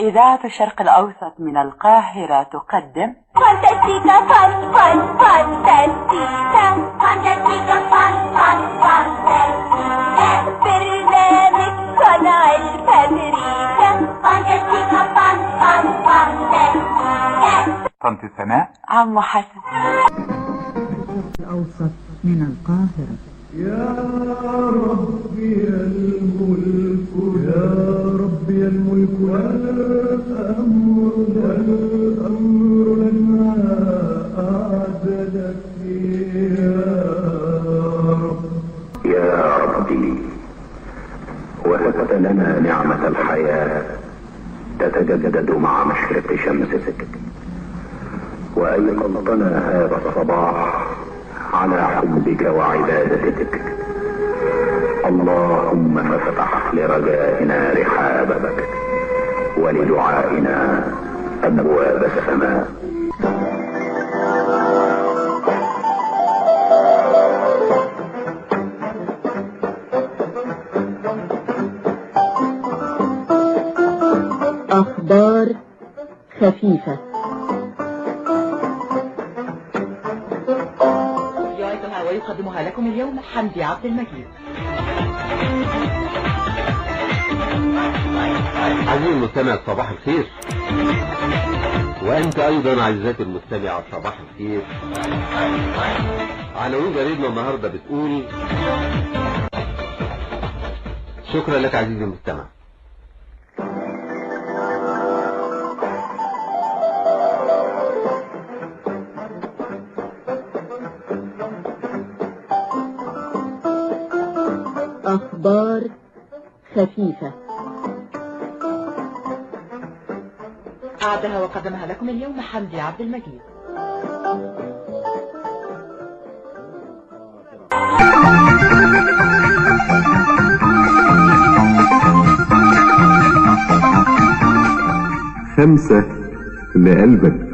إذاعة الشرق الأوسط من القاهرة تقدم فانتاستيكا فان فان فانتاستيكا فانتاستيكا فان فان فانتاستيكا برنامج صنع الفابريكا فانتاستيكا فان فان فانتاستيكا. طنط سناء عم حسن. الأوسط من القاهرة. يا ربي الملك يا ربي الملك والأمر لنا أعدلك يا ربي وهبت لنا نعمة الحياة تتجدد مع مشرق شمسك، وأيقظتنا هذا الصباح على حبك وعبادتك. اللهم فافتح لرجائنا رحابك ولدعائنا أبواب السماء. أخبار خفيفة. ويقدمها لكم اليوم حمدي عبد المجيد. عزيزي المستمع صباح الخير، وأنت أيضا عزيزاتي المستمعة صباح الخير. عناوين جريدنا النهاردة بتقول: شكرا لك عزيزي المستمع. أخبار خفيفة. أعدها وقدمها لكم اليوم حمدي عبد المجيد. خمسة لقلبك.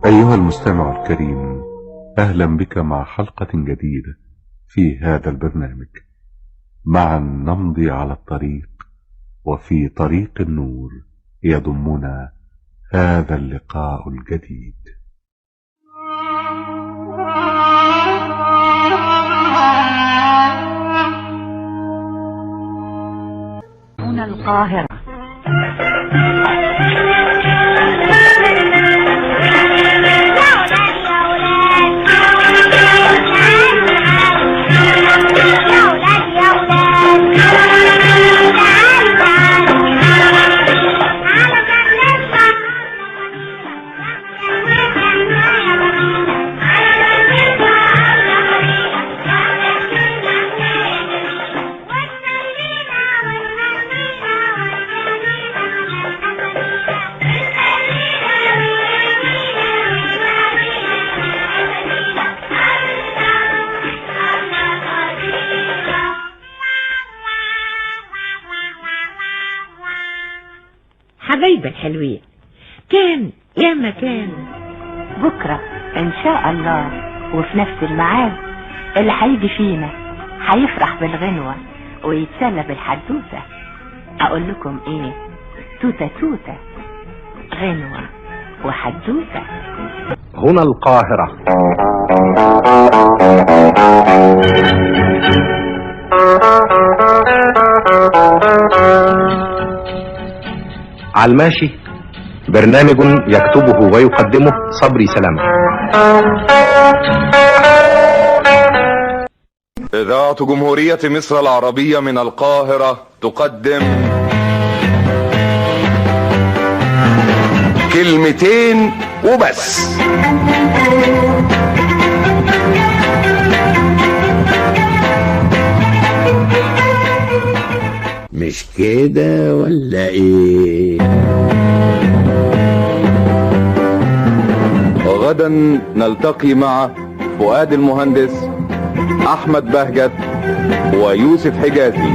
أيها المستمع الكريم، أهلا بك مع حلقة جديدة في هذا البرنامج. معا نمضي على الطريق، وفي طريق النور يضمنا هذا اللقاء الجديد. هنا القاهرة. حبايب الحلوين، كان يا مكان بكرة إن شاء الله وفي نفس الميعاد اللي هيجي فينا هيفرح بالغنوة ويتسلى بالحدوثة. أقول لكم إيه؟ توتة توتة، غنوة وحدوثة. هنا القاهرة. على الماشي، برنامج يكتبه ويقدمه صبري سلامة. إذاعة جمهورية مصر العربية من القاهرة تقدم كلمتين وبس. مش كده ولا ايه؟ غدا نلتقي مع فؤاد المهندس، احمد بهجت، ويوسف حجازي.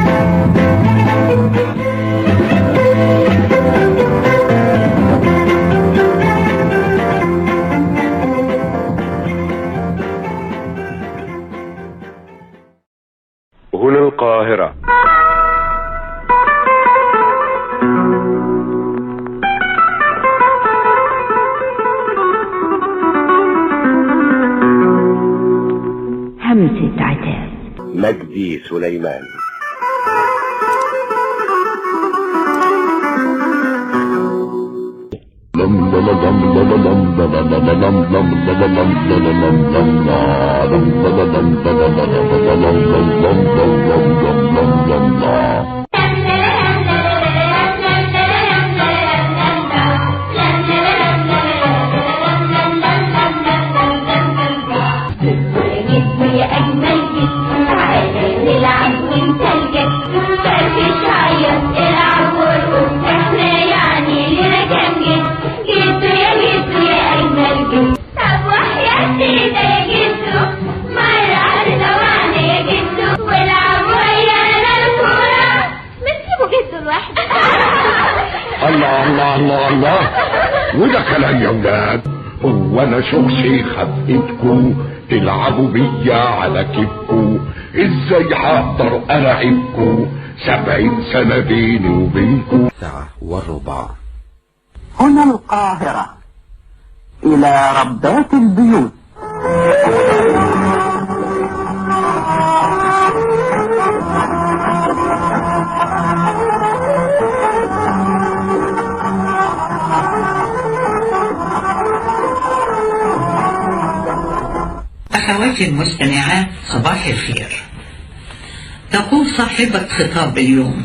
القاهرة. همسة عتاب. مجدي سليمان. الله وده كلام يا ولاد. هو انا شخصي خبيتكو تلعبوا بيا على كيفكو، ازاي هقدر العبكو 70 سنة بيني وبينكو. 1:15. هنا القاهرة، إلى ربات البيوت. أخواتي المستمعات، صباح الخير. تقول صاحبة خطاب اليوم: